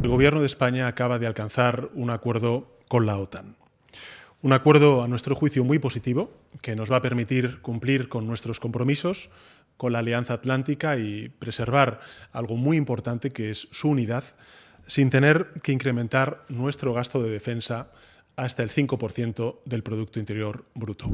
El Gobierno de España acaba de alcanzar un acuerdo con la OTAN. Un acuerdo, a nuestro juicio, muy positivo, que nos va a permitir cumplir con nuestros compromisos con la Alianza Atlántica y preservar algo muy importante, que es su unidad, sin tener que incrementar nuestro gasto de defensa hasta el 5% del Producto Interior Bruto.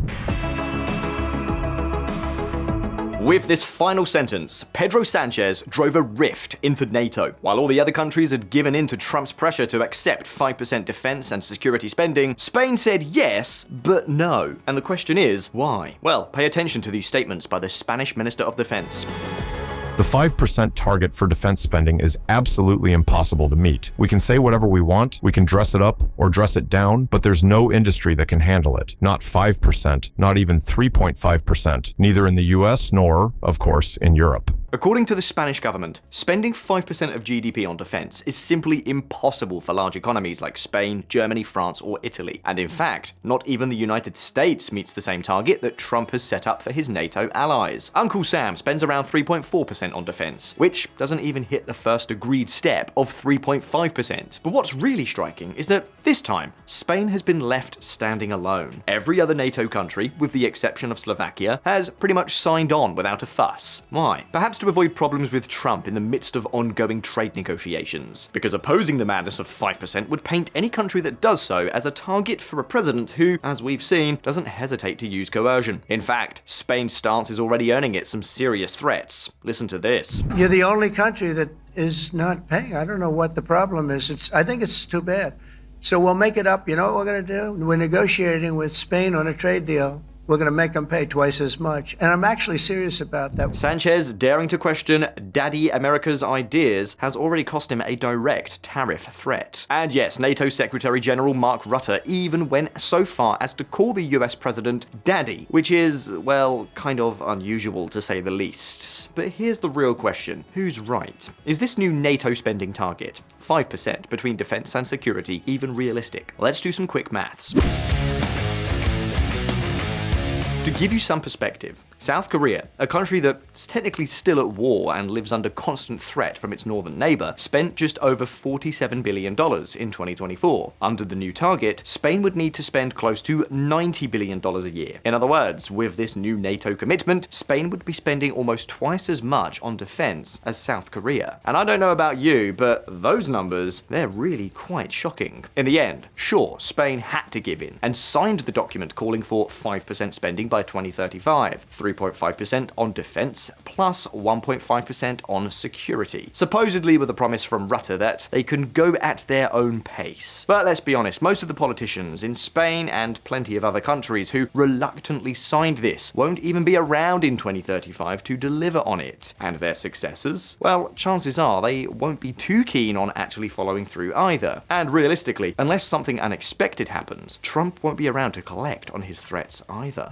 With this final sentence, Pedro Sanchez drove a rift into NATO. While all the other countries had given in to Trump's pressure to accept 5% defense and security spending, Spain said yes, but no. And the question is, why? Well, pay attention to these statements by the Spanish Minister of Defense. The 5% target for defense spending is absolutely impossible to meet. We can say whatever we want, we can dress it up or dress it down, but there's no industry that can handle it. Not 5%, not even 3.5%, neither in the US nor, of course, in Europe. According to the Spanish government, spending 5% of GDP on defense is simply impossible for large economies like Spain, Germany, France, or Italy. And in fact, not even the United States meets the same target that Trump has set up for his NATO allies. Uncle Sam spends around 3.4% on defense, which doesn't even hit the first agreed step of 3.5%. But what's really striking is that this time, Spain has been left standing alone. Every other NATO country, with the exception of Slovakia, has pretty much signed on without a fuss. Why? Perhaps to avoid problems with Trump in the midst of ongoing trade negotiations. Because opposing the madness of 5% would paint any country that does so as a target for a president who, as we've seen, doesn't hesitate to use coercion. In fact, Spain's stance is already earning it some serious threats. Listen to this. You're the only country that is not paying. I don't know what the problem is. I think it's too bad. So we'll make it up. You know what we're going to do? We're negotiating with Spain on a trade deal. We're going to make them pay twice as much. And I'm actually serious about that. Sanchez daring to question Daddy America's ideas has already cost him a direct tariff threat. And yes, NATO Secretary General Mark Rutte even went so far as to call the US president Daddy, which is, well, kind of unusual to say the least. But here's the real question. Who's right? Is this new NATO spending target, 5% between defense and security, even realistic? Let's do some quick maths. To give you some perspective, South Korea, a country that's technically still at war and lives under constant threat from its northern neighbor, spent just over $47 billion in 2024. Under the new target, Spain would need to spend close to $90 billion a year. In other words, with this new NATO commitment, Spain would be spending almost twice as much on defense as South Korea. And I don't know about you, but those numbers, they're really quite shocking. In the end, sure, Spain had to give in and signed the document calling for 5% spending by 2035, 3.5% on defense, plus 1.5% on security. Supposedly with a promise from Rutte that they can go at their own pace. But let's be honest, most of the politicians in Spain and plenty of other countries who reluctantly signed this won't even be around in 2035 to deliver on it. And their successors? Well, chances are they won't be too keen on actually following through either. And realistically, unless something unexpected happens, Trump won't be around to collect on his threats either.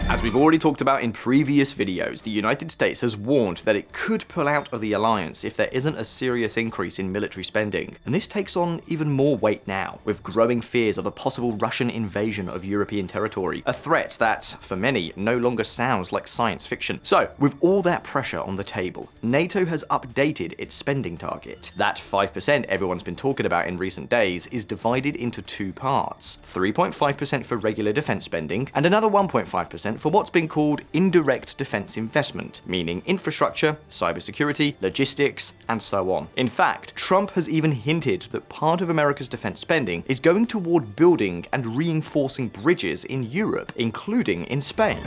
As we've already talked about in previous videos, the United States has warned that it could pull out of the alliance if there isn't a serious increase in military spending. And this takes on even more weight now, with growing fears of a possible Russian invasion of European territory, a threat that, for many, no longer sounds like science fiction. So, with all that pressure on the table, NATO has updated its spending target. That 5% everyone's been talking about in recent days is divided into two parts, 3.5% for regular defense spending, and another 1.5% for what's been called indirect defense investment, meaning infrastructure, cybersecurity, logistics, and so on. In fact, Trump has even hinted that part of America's defense spending is going toward building and reinforcing bridges in Europe, including in Spain.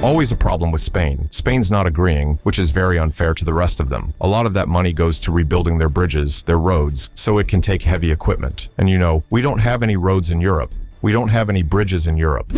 Always a problem with Spain. Spain's not agreeing, which is very unfair to the rest of them. A lot of that money goes to rebuilding their bridges, their roads, so it can take heavy equipment. And you know, we don't have any roads in Europe. We don't have any bridges in Europe.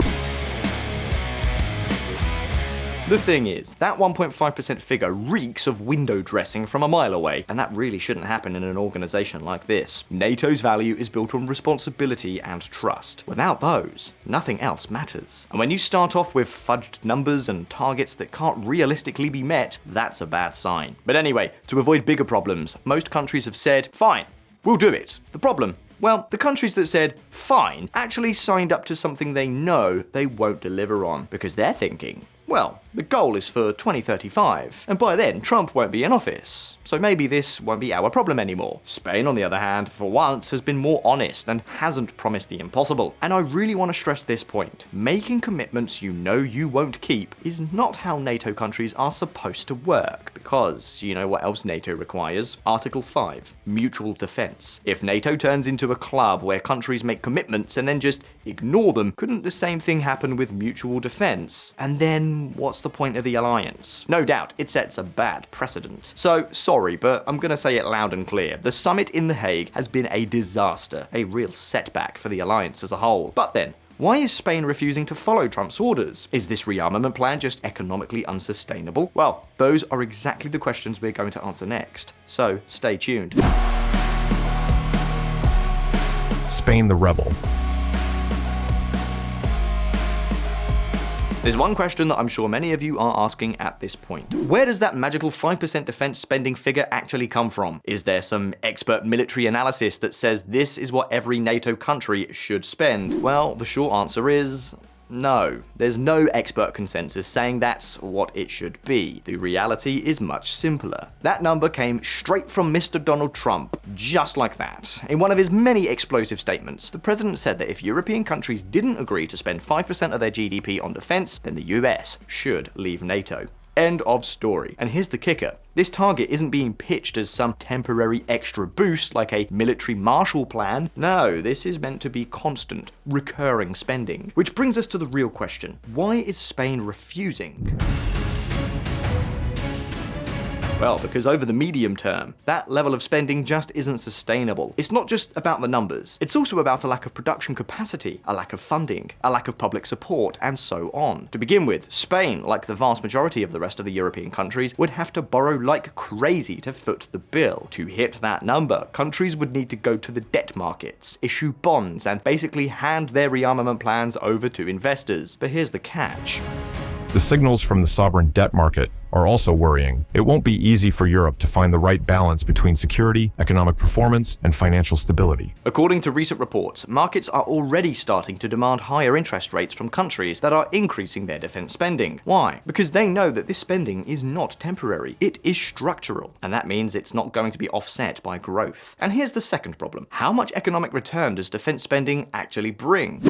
The thing is, that 1.5% figure reeks of window dressing from a mile away, and that really shouldn't happen in an organization like this. NATO's value is built on responsibility and trust. Without those, nothing else matters. And when you start off with fudged numbers and targets that can't realistically be met, that's a bad sign. But anyway, to avoid bigger problems, most countries have said, fine, we'll do it. The problem? Well, the countries that said, fine, actually signed up to something they know they won't deliver on, because they're thinking, well, The goal is for 2035, and by then Trump won't be in office. So maybe this won't be our problem anymore. Spain, on the other hand, for once has been more honest and hasn't promised the impossible. And I really want to stress this point. Making commitments you know you won't keep is not how NATO countries are supposed to work, because you know what else NATO requires? Article 5, mutual defense. If NATO turns into a club where countries make commitments and then just ignore them, couldn't the same thing happen with mutual defense? And then what's the point of the alliance? No doubt, it sets a bad precedent. So, sorry, but I'm gonna say it loud and clear. The summit in The Hague has been a disaster, a real setback for the alliance as a whole. But then, why is Spain refusing to follow Trump's orders? Is this rearmament plan just economically unsustainable? Well, those are exactly the questions we're going to answer next. So, stay tuned. Spain the rebel. There's one question that I'm sure many of you are asking at this point. Where does that magical 5% defense spending figure actually come from? Is there some expert military analysis that says this is what every NATO country should spend? Well, the short answer is no. There's no expert consensus saying that's what it should be. The reality is much simpler. That number came straight from Mr. Donald Trump, just like that. In one of his many explosive statements, the president said that if European countries didn't agree to spend 5% of their GDP on defense, then the US should leave NATO. End of story. And here's the kicker. This target isn't being pitched as some temporary extra boost like a military Marshall Plan. No, this is meant to be constant, recurring spending. Which brings us to the real question. Why is Spain refusing? Well, because over the medium term, that level of spending just isn't sustainable. It's not just about the numbers, it's also about a lack of production capacity, a lack of funding, a lack of public support, and so on. To begin with, Spain, like the vast majority of the rest of the European countries, would have to borrow like crazy to foot the bill. To hit that number, countries would need to go to the debt markets, issue bonds, and basically hand their rearmament plans over to investors. But here's the catch. The signals from the sovereign debt market are also worrying. It won't be easy for Europe to find the right balance between security, economic performance, and financial stability. According to recent reports, markets are already starting to demand higher interest rates from countries that are increasing their defense spending. Why? Because they know that this spending is not temporary. It is structural, and that means it's not going to be offset by growth. And here's the second problem. How much economic return does defense spending actually bring?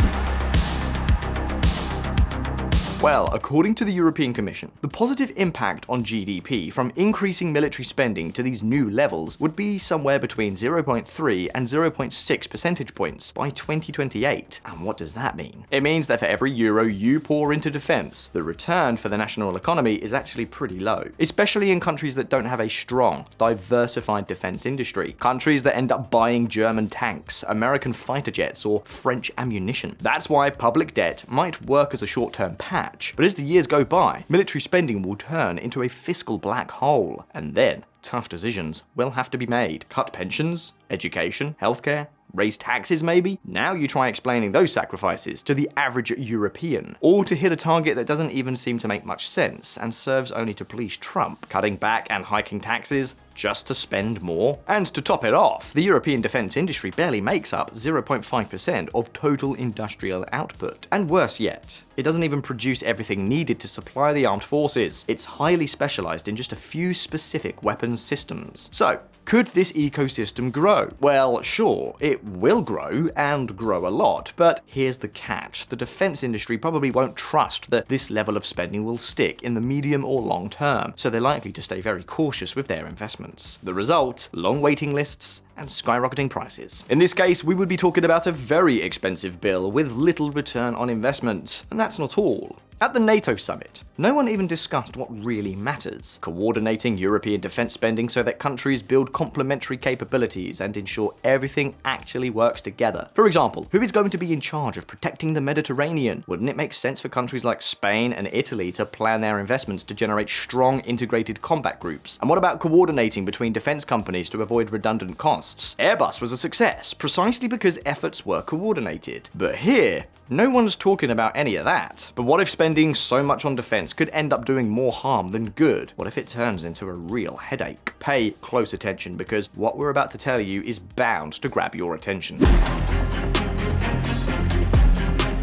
Well, according to the European Commission, the positive impact on GDP from increasing military spending to these new levels would be somewhere between 0.3 and 0.6 percentage points by 2028. And what does that mean? It means that for every euro you pour into defense, the return for the national economy is actually pretty low, especially in countries that don't have a strong, diversified defense industry. Countries that end up buying German tanks, American fighter jets, or French ammunition. That's why public debt might work as a short-term patch. But as the years go by, military spending will turn into a fiscal black hole, and then tough decisions will have to be made. Cut pensions, education, healthcare, raise taxes maybe? Now you try explaining those sacrifices to the average European, or to hit a target that doesn't even seem to make much sense and serves only to please Trump, cutting back and hiking taxes just to spend more. And to top it off, the European defense industry barely makes up 0.5% of total industrial output. And worse yet, it doesn't even produce everything needed to supply the armed forces. It's highly specialized in just a few specific weapons systems. So, could this ecosystem grow? Well, sure, it will grow, and grow a lot, but here's the catch. The defense industry probably won't trust that this level of spending will stick in the medium or long term, so they're likely to stay very cautious with their investments. The result? Long waiting lists and skyrocketing prices. In this case, we would be talking about a very expensive bill with little return on investment, and that's not all. At the NATO summit, no one even discussed what really matters: coordinating European defense spending so that countries build complementary capabilities and ensure everything actually works together. For example, who is going to be in charge of protecting the Mediterranean? Wouldn't it make sense for countries like Spain and Italy to plan their investments to generate strong integrated combat groups? And what about coordinating between defense companies to avoid redundant costs? Airbus was a success precisely because efforts were coordinated. But here, no one's talking about any of that. But what if spending so much on defense could end up doing more harm than good? What if it turns into a real headache? Pay close attention, because what we're about to tell you is bound to grab your attention.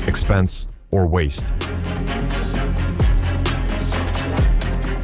Expense or waste.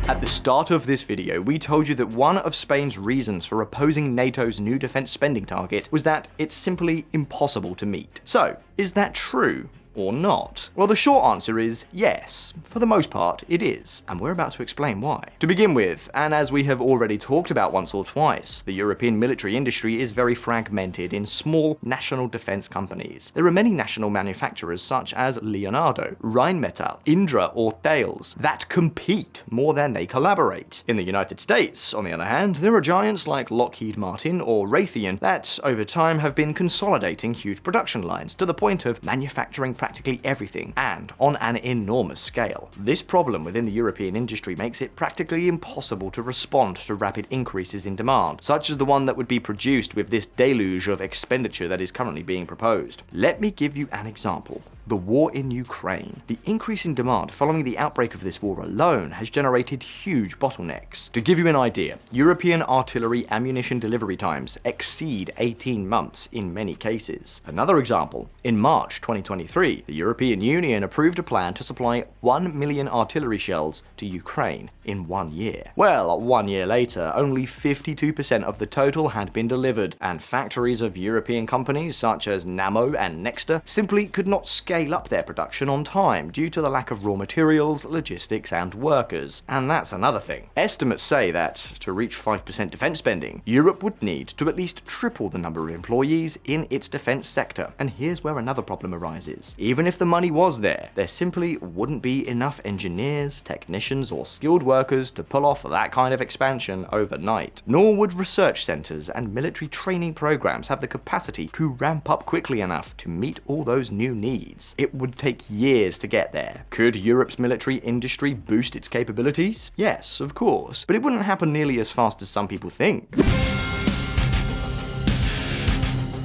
At the start of this video, we told you that one of Spain's reasons for opposing NATO's new defense spending target was that it's simply impossible to meet. So, is that true? Or not? Well, the short answer is yes. For the most part, it is, and we're about to explain why. To begin with, and as we have already talked about once or twice, the European military industry is very fragmented in small national defense companies. There are many national manufacturers such as Leonardo, Rheinmetall, Indra, or Thales that compete more than they collaborate. In the United States, on the other hand, there are giants like Lockheed Martin or Raytheon that, over time, have been consolidating huge production lines to the point of manufacturing practically everything, and on an enormous scale. This problem within the European industry makes it practically impossible to respond to rapid increases in demand, such as the one that would be produced with this deluge of expenditure that is currently being proposed. Let me give you an example. The war in Ukraine. The increase in demand following the outbreak of this war alone has generated huge bottlenecks. To give you an idea, European artillery ammunition delivery times exceed 18 months in many cases. Another example, in March 2023, the European Union approved a plan to supply 1 million artillery shells to Ukraine in 1 year. Well, 1 year later, only 52% of the total had been delivered, and factories of European companies such as Nammo and Nexter simply could not scale up their production on time due to the lack of raw materials, logistics, and workers. And that's another thing. Estimates say that, to reach 5% defense spending, Europe would need to at least triple the number of employees in its defense sector. And here's where another problem arises. Even if the money was there simply wouldn't be enough engineers, technicians, or skilled workers to pull off that kind of expansion overnight. Nor would research centers and military training programs have the capacity to ramp up quickly enough to meet all those new needs. It would take years to get there. Could Europe's military industry boost its capabilities? Yes, of course, but it wouldn't happen nearly as fast as some people think.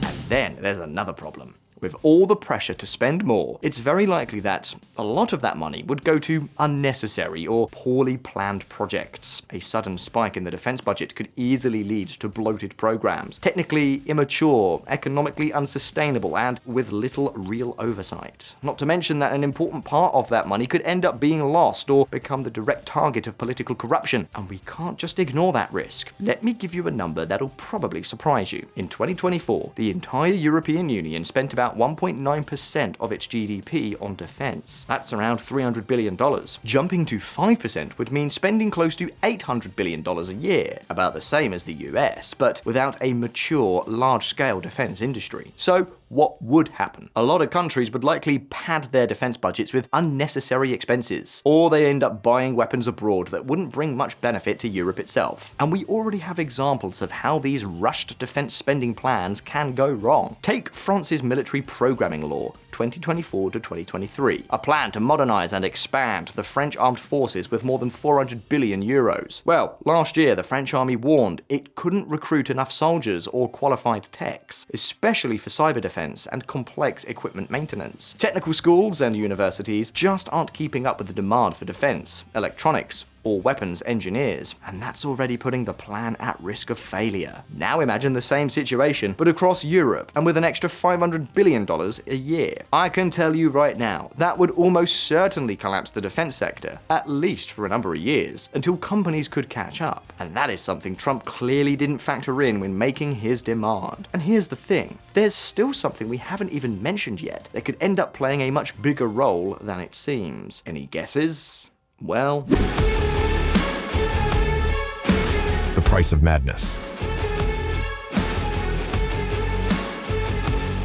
And then there's another problem. With all the pressure to spend more, it's very likely that a lot of that money would go to unnecessary or poorly planned projects. A sudden spike in the defense budget could easily lead to bloated programs, technically immature, economically unsustainable, and with little real oversight. Not to mention that an important part of that money could end up being lost or become the direct target of political corruption, and we can't just ignore that risk. Let me give you a number that'll probably surprise you. In 2024, the entire European Union spent about 1.9% of its GDP on defense. That's around $300 billion. Jumping to 5% would mean spending close to $800 billion a year, about the same as the US, but without a mature, large-scale defense industry. So, what would happen? A lot of countries would likely pad their defense budgets with unnecessary expenses, or they end up buying weapons abroad that wouldn't bring much benefit to Europe itself. And we already have examples of how these rushed defense spending plans can go wrong. Take France's military programming law, 2024 to 2023, a plan to modernize and expand the French armed forces with more than 400 billion euros. Well, last year the French army warned it couldn't recruit enough soldiers or qualified techs, especially for cyber defense and complex equipment maintenance. Technical schools and universities just aren't keeping up with the demand for defense, electronics, or weapons engineers, and that's already putting the plan at risk of failure. Now imagine the same situation, but across Europe, and with an extra $500 billion a year. I can tell you right now, that would almost certainly collapse the defense sector, at least for a number of years, until companies could catch up. And that is something Trump clearly didn't factor in when making his demand. And here's the thing, there's still something we haven't even mentioned yet that could end up playing a much bigger role than it seems. Any guesses? Well, The price of madness.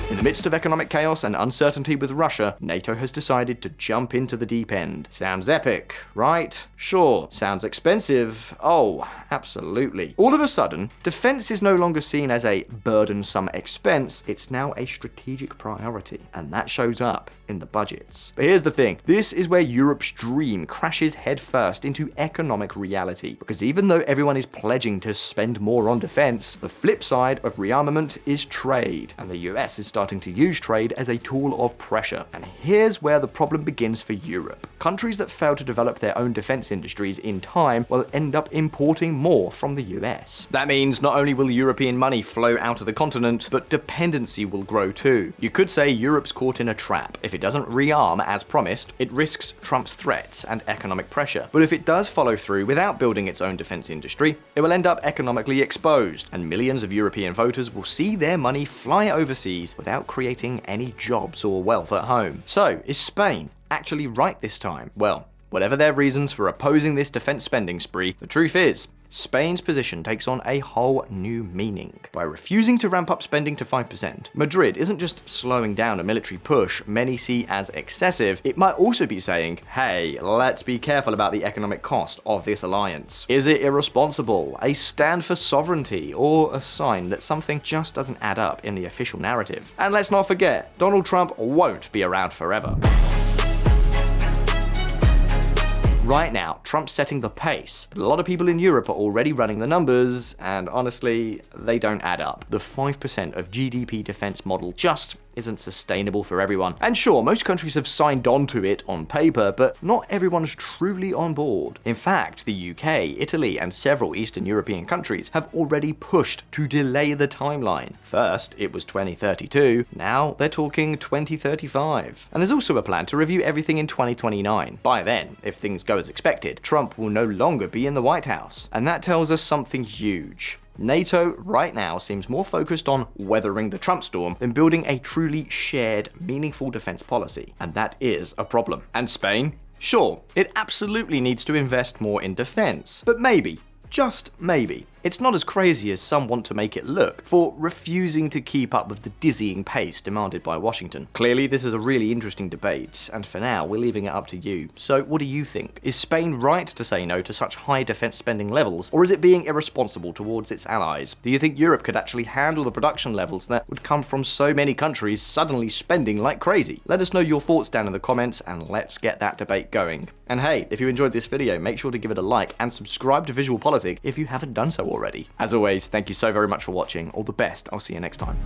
in the midst of economic chaos and uncertainty with Russia, NATO has decided to jump into the deep end. Sounds epic, right? Sure. Sounds expensive? Oh, absolutely. All of a sudden, defense is no longer seen as a burdensome expense, it's now a strategic priority, and that shows up in the budgets. But here's the thing, this is where Europe's dream crashes headfirst into economic reality, because even though everyone is pledging to spend more on defense, the flip side of rearmament is trade, and the US is starting starting to use trade as a tool of pressure. And here's where the problem begins for Europe. Countries that fail to develop their own defense industries in time will end up importing more from the US. That means not only will European money flow out of the continent, but dependency will grow too. You could say Europe's caught in a trap. If it doesn't rearm as promised, it risks Trump's threats and economic pressure. But if it does follow through without building its own defense industry, it will end up economically exposed, and millions of European voters will see their money fly overseas without creating any jobs or wealth at home. So, is Spain actually right this time? Well, whatever their reasons for opposing this defense spending spree, the truth is, Spain's position takes on a whole new meaning. By refusing to ramp up spending to 5%, Madrid isn't just slowing down a military push many see as excessive, it might also be saying, hey, let's be careful about the economic cost of this alliance. Is it irresponsible, a stand for sovereignty, or a sign that something just doesn't add up in the official narrative? And let's not forget, Donald Trump won't be around forever. Right now, Trump's setting the pace, but a lot of people in Europe are already running the numbers, and honestly, they don't add up. The 5% of GDP defense model just isn't sustainable for everyone. And sure, most countries have signed on to it on paper, but not everyone's truly on board. In fact, the UK, Italy, and several Eastern European countries have already pushed to delay the timeline. First, it was 2032, now they're talking 2035. And there's also a plan to review everything in 2029. By then, if things go as expected, Trump will no longer be in the White House. And that tells us something huge. NATO right now seems more focused on weathering the Trump storm than building a truly shared, meaningful defense policy. And that is a problem. And Spain? Sure, it absolutely needs to invest more in defense. But maybe, just maybe, it's not as crazy as some want to make it look for refusing to keep up with the dizzying pace demanded by Washington. Clearly, this is a really interesting debate, and for now, we're leaving it up to you. So what do you think? Is Spain right to say no to such high defense spending levels, or is it being irresponsible towards its allies? Do you think Europe could actually handle the production levels that would come from so many countries suddenly spending like crazy? Let us know your thoughts down in the comments, and let's get that debate going. And hey, if you enjoyed this video, make sure to give it a like and subscribe to VisualPolitik if you haven't done so already. As always, thank you so very much for watching. All the best. I'll see you next time.